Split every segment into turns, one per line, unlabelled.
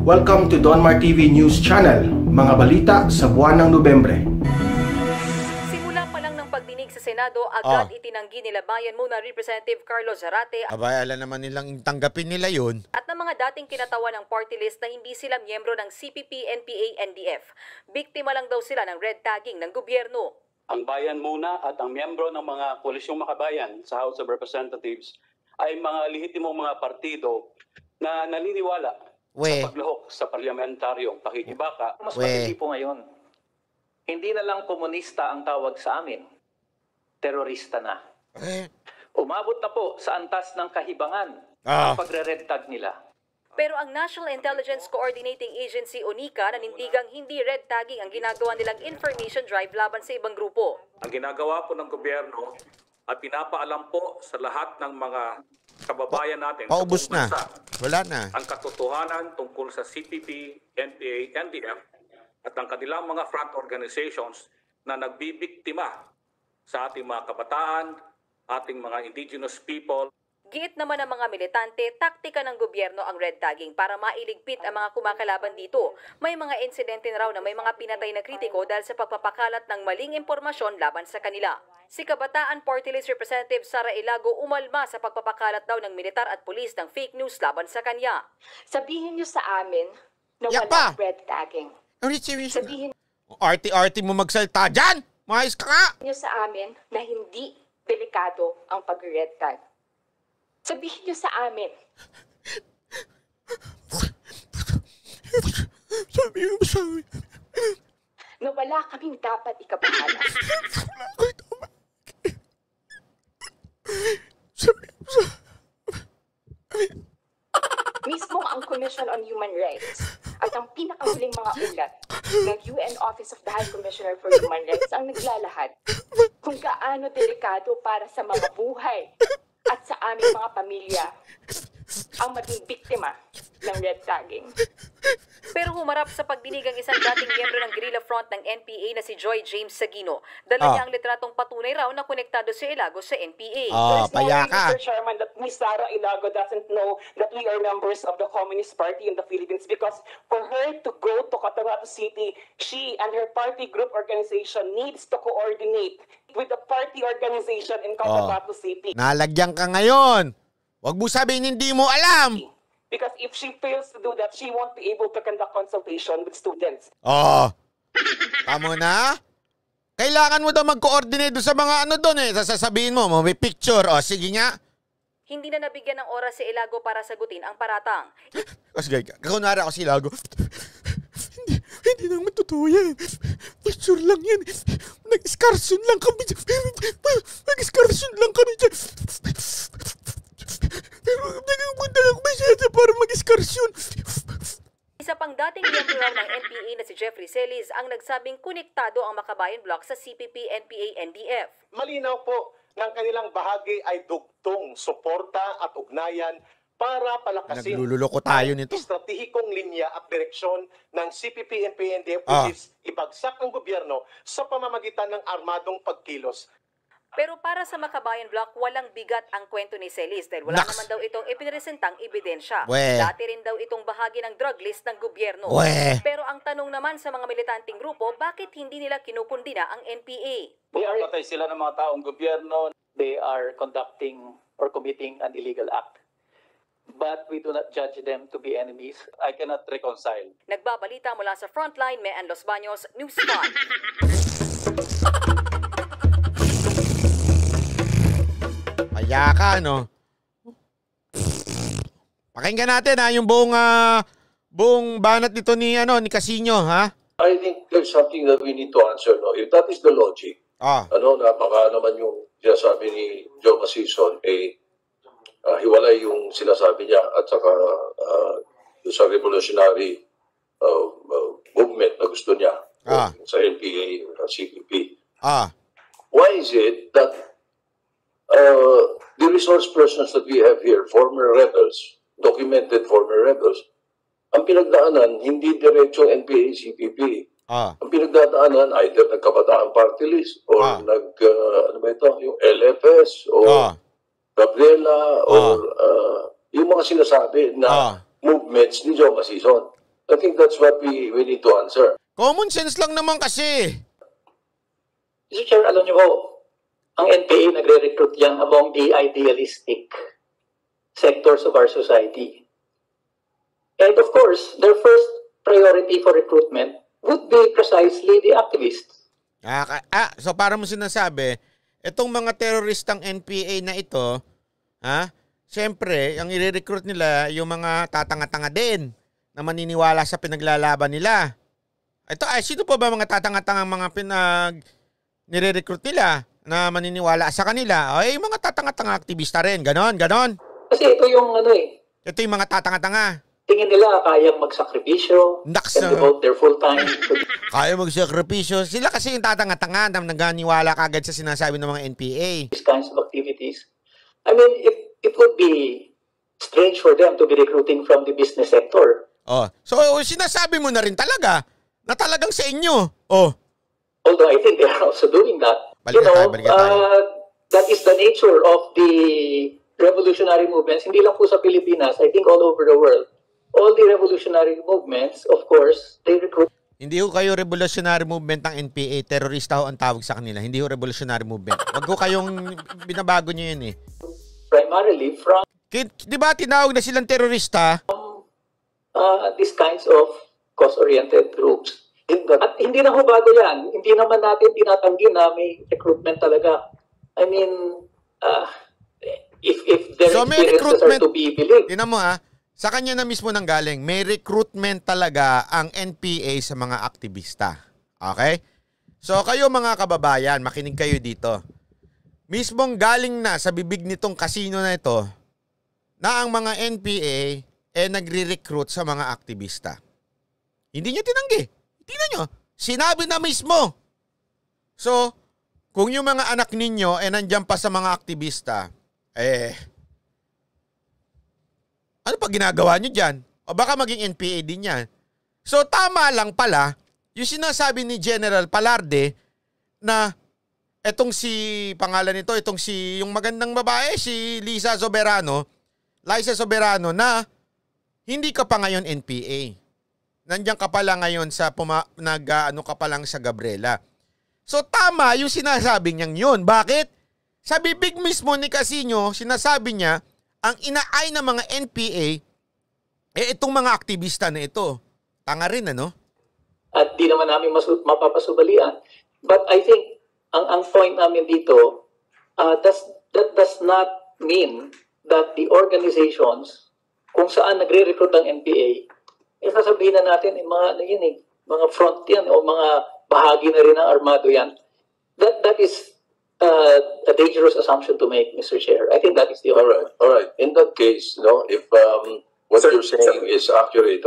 Welcome to Donmar TV News Channel, mga balita sa buwan ng Nobyembre.
Simula pa lang ng pagdinig sa Senado, agad itinanggi nila Bayan Muna Representative Carlos Zarate
abay, alam naman nilang tanggapin nila yun.
at ng mga dating kinatawan ng party list na hindi sila miyembro ng CPP, NPA, NDF. Biktima lang daw sila ng red tagging ng gobyerno.
Ang Bayan Muna at ang miyembro ng mga Koalisyong Makabayan sa House of Representatives ay mga lehitimong mga partido na naniniwala sa paglahok sa parlamentaryong pakikibaka.
Mas matindi po ngayon. Hindi na lang komunista ang tawag sa amin. Terorista na. Umabot na po sa antas ng kahibangan ang pagre-red tag nila.
Pero ang National Intelligence Coordinating Agency o NICA nanindigang hindi red tagging ang ginagawa nilang information drive laban sa ibang grupo.
Ang ginagawa po ng gobyerno at pinapaalam po sa lahat ng mga kababayan natin
Paubos na. Wala na.
ang katotohanan tungkol sa CPP, NPA, NDF at ang kanilang mga front organizations na nagbibiktima sa ating mga kabataan, ating mga indigenous people.
Giit naman ng mga militante, taktika ng gobyerno ang red tagging para mailigpit ang mga kumakalaban dito. May mga insidente na raw na may mga pinatay na kritiko dahil sa pagpapakalat ng maling impormasyon laban sa kanila. Si Kabataan Party List Representative Sara Ilago umalma sa pagpapakalat daw ng militar at pulis ng fake news laban sa kanya.
Sabihin niyo sa amin na
Yak
walang
pa!
red tagging. Sabihin
Arty-arty mo magsalita dyan! Maayos ka nga!
niyo sa amin na hindi delikado ang pag-red tag. Sabihin niyo sa amin.
Sabi mo sa amin.
Na wala kaming dapat ikabahala.
Sabi mo sa
Mismo ang Commission on Human Rights at ang pinakahuling mga ulat ng UN Office of the High Commissioner for Human Rights ang naglalahad kung gaano delikado para sa mga buhay at sa aming mga pamilya ang maging biktima ng red tagging.
Pero humarap sa pagdinig ang isang dating miyembro ng guerrilla front ng NPA na si Joy James Sagino. Dala niya ang litratong patunay raw na konektado si Ilago sa NPA.
Payaka.
Mr. Chairman, that Ms. Sara Ilago doesn't know that we are members of the Communist Party in the Philippines because for her to go to Cotabato City, she and her party group organization needs to coordinate with the party organization in Cotabato City.
Nalagyan ka ngayon. Huwag mo sabihin hindi mo alam.
Because if she fails to do that, she won't be able to conduct consultation with students.
Tama na? Kailangan mo daw mag-coordinate doon sa mga ano doon eh. Sasabihin mo, may picture. Sige nga.
Hindi na nabigyan ng oras si Ilago para sagutin ang paratang.
Kasi kakunwari ako si Ilago. Hindi naman totoo yan. Picture lang yan. Nag-excursion lang kami dyan. Nag-excursion lang kami dyan. Pero nagpunta lang masyado para mag-excursion.
Isa pang dating miyembro raw ng NPA na si Jeffrey Celis ang nagsabing konektado ang Makabayan Bloc sa CPP, NPA, NDF.
Malinaw po ng kanilang bahagi ay dugtong, suporta at ugnayan para palakasin
Naglululoko tayo nito.
Estratehikong linya at direksyon ng CPP, NPA, NDF which is ibagsak ang gobyerno sa pamamagitan ng armadong pagkilos.
Pero para sa Makabayan Bloc, walang bigat ang kwento ni Celis dahil wala naman daw itong ipinresentang ebidensya. Dati rin daw itong bahagi ng drug list ng gobyerno. Pero ang tanong naman sa mga militanteng grupo, bakit hindi nila kinukundina ang NPA?
Patay sila ng mga taong gobyerno. They are conducting or committing an illegal act. But we do not judge them to be enemies. I cannot reconcile.
Nagbabalita mula sa Frontline, Mean Los Baños, News 5.
Payaka, no? Pakinggan natin yung buong banat nito ni Casino, ha?
I think there's something that we need to answer, no? If that is the logic, na baka naman yung sinasabi ni Joe Masison, hiwalay yung sinasabi niya at saka sa revolutionary movement na gusto niya sa NPA, CPP. Why is it that the resource persons that we have here, former rebels, documented former rebels, ang pinagdaanan, hindi diretsong NPA, CPP. Ang pinagdadaanan, either nagkabataan party list or yung LFS or Gabriela or yung mga sinasabi na movements ni Joe Masison. I think that's what we need to answer.
Common sense lang naman kasi.
Mr. Chair, alam niyo po, ang NPA nagre-recruit yan among the idealistic sectors of our society. And of course, their first priority for recruitment would be precisely the activists.
So para mo sinasabi, itong mga teroristang NPA na ito, siyempre, ang i-recruit nila yung mga tatanga-tanga din na maniniwala sa pinaglalaban nila. Ito, sino po ba mga tatanga-tanga mga nire-recruit nila na maniniwala sa kanila? Ay, mga tatanga-tanga aktivista rin. Ganon.
Kasi ito yung
Ito yung mga tatanga-tanga.
Tingin nila kayang magsakripisyo and devote their full time.
Kaya magsakripisyo. Sila kasi yung tatanga-tanga na nagganiwala kagad sa sinasabi ng mga NPA.
These kinds of activities. I mean, it would be strange for them to be recruiting from the business sector.
So sinasabi mo na rin talaga na talagang sa inyo.
Although I think they are also doing that.
Balikan tayo.
That is the nature of the revolutionary movements. Hindi lang po sa Pilipinas, I think all over the world. All the revolutionary movements, of course, they recruit.
Hindi ho kayo revolutionary movement ng NPA. Terorista ho ang tawag sa kanila. Hindi ho revolutionary movement. Wag ho kayong binabago nyo yun
Primarily from...
Di ba tinawag na silang terorista?
These kinds of cause-oriented groups. At hindi na ho bago yan. Hindi naman natin tinatanggi na may recruitment talaga. I mean, if their experiences are to be believed.
Tingnan mo sa kanya na mismo nang galing, may recruitment talaga ang NPA sa mga aktivista. Okay? So kayo mga kababayan, makinig kayo dito. Mismong galing na sa bibig nitong kasino na ito na ang mga NPA nagre-recruit sa mga aktivista. Hindi niya tinanggi. Tingnan nyo. Sinabi na mismo. So, kung yung mga anak ninyo nandiyan pa sa mga aktivista, ano pa ginagawa nyo dyan? O baka maging NPA din yan. So, tama lang pala yung sinasabi ni General Palarde na etong pangalan nito, yung magandang babae, si Liza Soberano na hindi ka pa ngayon NPA. Nandiyan ka pala ngayon sa ka pa lang sa Gabriela. So tama yung sinasabi niyang yun. Bakit? Sa bibig mismo ni Casino, sinasabi niya, ang inaay ng mga NPA, itong mga aktivista na ito. Tanga rin, ano?
At di naman namin mapapasubalian. But I think, ang point namin dito, that does not mean that the organizations kung saan nagre-recruit ng NPA, sasabihin na natin, mga front yan, o mga bahagi na rin ng armado yan. That is a dangerous assumption to make, Mr. Chair. I think that is the
all right. In that case, if what you're saying is accurate,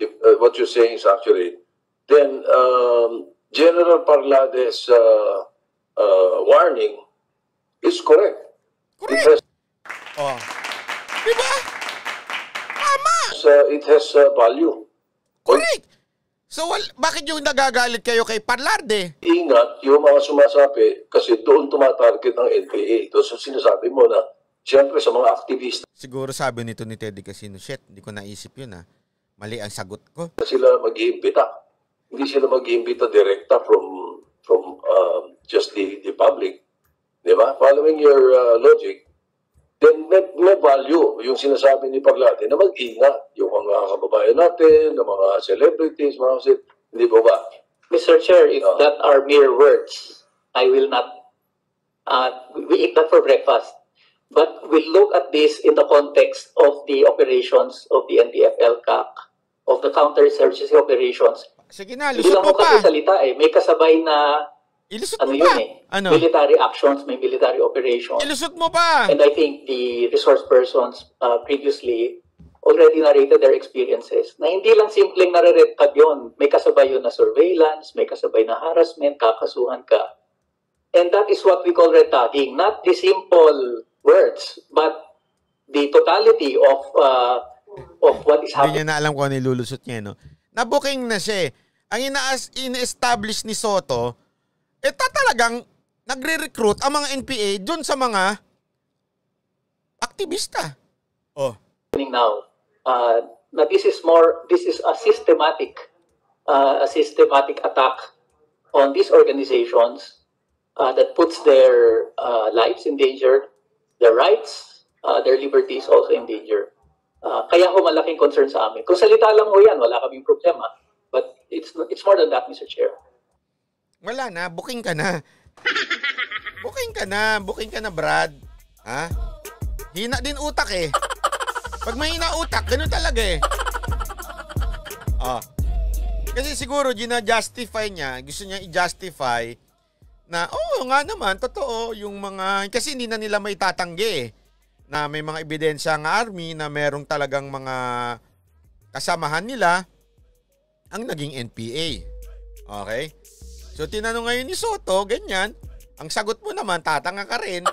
if what you're saying is accurate, then General Parlade's warning is correct.
Correct. Diba? Tama.
It has value.
Correct. So, bakit yung nagagalit kayo kay Parlarde?
Ingat yung mga sumasabi kasi doon tumatarget ang NPA. So, sinasabi mo na, siyempre sa mga aktivista.
Siguro sabi nito ni Teddy Casino, shit, hindi ko naisip yun Mali ang sagot ko.
Sila mag-iimbita. Hindi sila mag-iimbita direkta from just the public. Diba? Following your logic, then may value yung sinasabi ni Parlade na mag-ingat yung mga kababayan natin, ng mga celebrities, hindi ba?
Mr. Chair, if that are mere words, I will not, we eat that for breakfast. But we look at this in the context of the operations of the NDF-LCAC, of the counter-insurgency operations.
Sige na, lusot mo pa.
Hindi lang salita may kasabay na
ilusot mo pa.
Military actions, may military operations.
Ilusot mo pa.
And I think the resource persons previously already narrated their experiences na hindi lang simpleng nare-red-tag yun. May kasabay yun na surveillance, may kasabay na harassment, kakasuhan ka. And that is what we call red tagging. Not the simple words, but the totality of what is happening.
Hindi niya na alam kung ano ilulusot niya, no? Nabuking na siya. Ang ina-establish ni Soto, talagang nagre-recruit ang mga NPA dun sa mga aktivista.
Now, na this is a systematic attack on these organizations that puts their lives in danger, their rights, their liberties also in danger. Kaya ho malaking concern sa amin. Kung salita lang ho yan, wala kaming problema. But it's more than that, Mr. Chair.
Wala na, booking ka na. Booking ka na, Brad. Ha? Hina din utak eh. Pag mahina utak, ganun talaga eh. Kasi siguro gina-justify niya, gusto niya i-justify na, nga naman, totoo, yung mga, kasi hindi na nila may tatanggi eh, na may mga ebidensya ng army na merong talagang mga kasamahan nila ang naging NPA. Okay? So, tinanong ngayon ni Soto, ganyan, ang sagot mo naman, tatanga ka rin,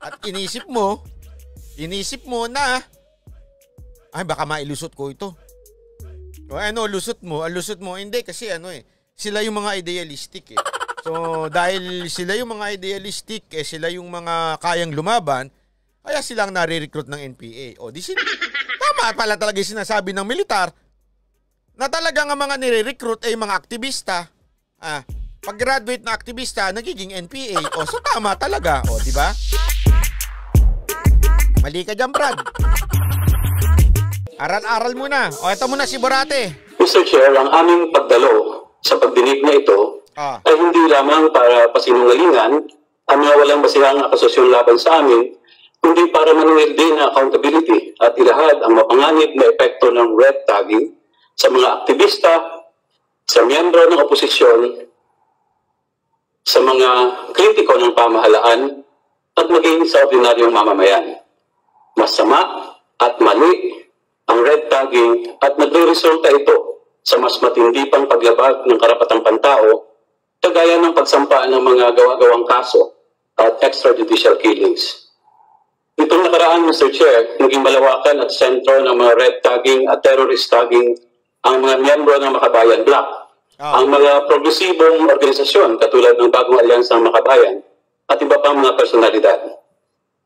at inisip mo na, ay, baka mailusot ko ito. O lusot mo, hindi kasi sila yung mga idealistic eh. So, dahil sila yung mga idealistic, sila yung mga kayang lumaban, kaya silang nare-recruit ng NPA. O, tama pala talaga yung sinasabi ng militar na talagang ang mga nire-recruit ay mga aktivista. Pag-graduate na aktivista, nagiging NPA. O, so tama talaga. O, di ba? Mali ka dyan, Brad. Aral-aral muna. O, ito muna si Borate.
Mr. Chair, ang aming pagdalo sa pagdinig na ito ay hindi lamang para pasinungalingan ang mga walang basihang akusasyon laban sa amin, kundi para manuwil din na accountability at ilahad ang mapanganib na epekto ng red tagging sa mga aktivista, sa miyembro ng oposisyon, sa mga kritiko ng pamahalaan, at maging sa ordinaryong mamamayan. Masama at mali ang red tagging at nagre-resulta ito sa mas matindi pang paglabag ng karapatang pantao, kagaya ng pagsampa ng mga gawa-gawang kaso at extrajudicial killings. Itong nakaraan, Mr. Chair, naging malawakan at sentro ng mga red tagging at terrorist tagging ang mga miyembro ng Makabayan Bloc, ang mga progresibong organisasyon katulad ng Bagong Alyansa ng Makabayan at iba pang mga personalidad.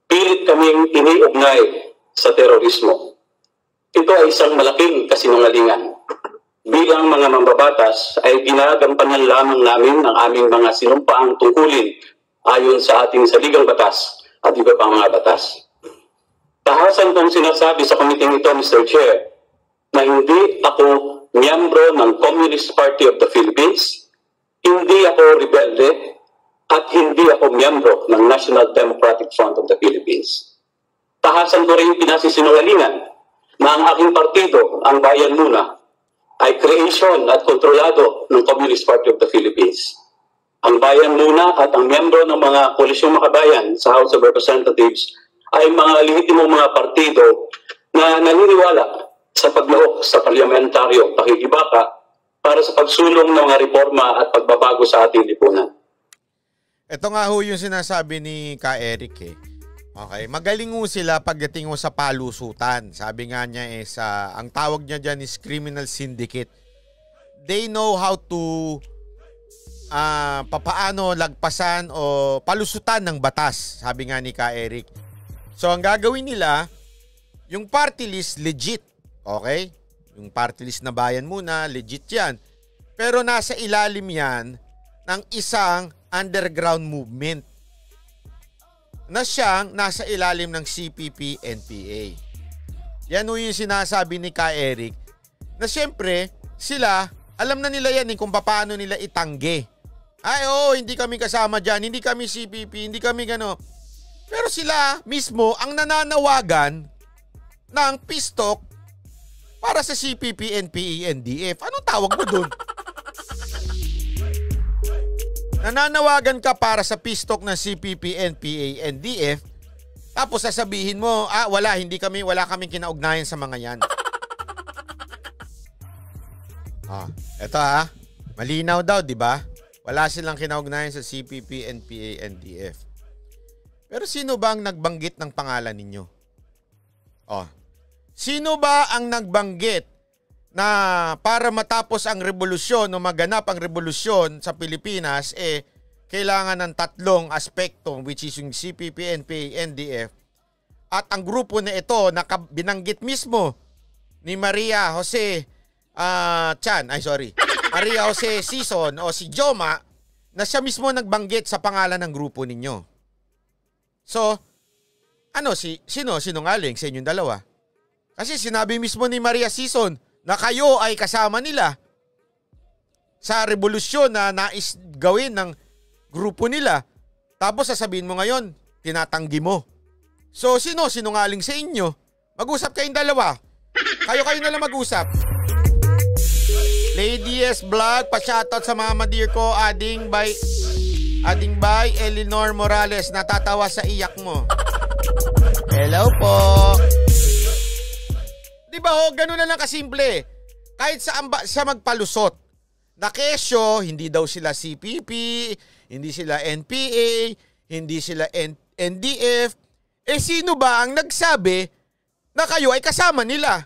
Pilit kaming iniugnay sa terorismo. Ito ay isang malaking kasinungalingan. Bilang mga mambabatas ay ginagampanan lamang namin ang aming mga sinumpaang tungkulin ayon sa ating saligang batas at iba pang mga batas. Tahasan kong sinasabi sa komiting ito, Mr. Chair, na hindi ako miyembro ng Communist Party of the Philippines, hindi ako rebelde, at hindi ako miyembro ng National Democratic Front of the Philippines. Tahasan ko rin pinasisinungalingan na ang aking partido, ang Bayan Muna, ay creation at kontrolado ng Communist Party of the Philippines. Ang Bayan Muna at ang miyembro ng mga Koalisyong Makabayan sa House of Representatives ay mga lehitimong mga partido na naniniwala sa paglahok sa parlamentaryong pakikibaka para sa pagsulong ng mga reforma at pagbabago sa ating lipunan.
Ito nga ho yung sinasabi ni Ka Eric eh. Okay, magaling ho sila pagdating ho sa palusutan. Sabi nga niya ang tawag niya dyan is criminal syndicate. They know how to papaano lagpasan o palusutan ng batas. Sabi nga ni Ka Eric. So ang gagawin nila, yung party list legit. Okay? Yung party list na Bayan Muna, legit yan. Pero nasa ilalim yan ng isang underground movement na siyang nasa ilalim ng CPP-NPA. Yan o yung sinasabi ni Ka Eric na siyempre sila, alam na nila yan kung paano nila itanggi. Ay hindi kami kasama dyan, hindi kami CPP, hindi kami gano. Pero sila mismo ang nananawagan ng pistok para sa CPP-NPA, NDF. Anong tawag mo dun? Nananawagan ka para sa pistok ng CPP, NPA, NDF, tapos sasabihin mo, wala kaming kinaugnayan sa mga yan. Eto malinaw daw, di ba? Wala silang kinaugnayan sa CPP, NPA, NDF. Pero sino ba ang nagbanggit ng pangalan ninyo? Sino ba ang nagbanggit na para matapos ang revolusyon o maganap ang revolusyon sa Pilipinas, kailangan ng tatlong aspekto, which is yung CPP, NPA, NDF, at ang grupo na ito na binanggit mismo ni Maria Jose Maria Jose Sison o si Joma na siya mismo nagbanggit sa pangalan ng grupo ninyo. So, sino sinungaling sa inyong dalawa? Kasi sinabi mismo ni Maria Sison na kayo ay kasama nila sa revolusyon na nais gawin ng grupo nila. Tapos sasabihin mo ngayon, tinatanggi mo. So, sino sinungaling sa inyo? Mag-usap kayong dalawa. Kayo na lang mag-usap. Lady S Vlog, pa-shoutout sa mga madir ko, ading by Eleanor Morales, natatawa sa iyak mo. Hello po. Di ba ganun na lang kasimple. Kahit saan ba siya magpalusot. Na kesyo, hindi daw sila CPP, hindi sila NPA, hindi sila NDF. Sino ba ang nagsabi na kayo ay kasama nila?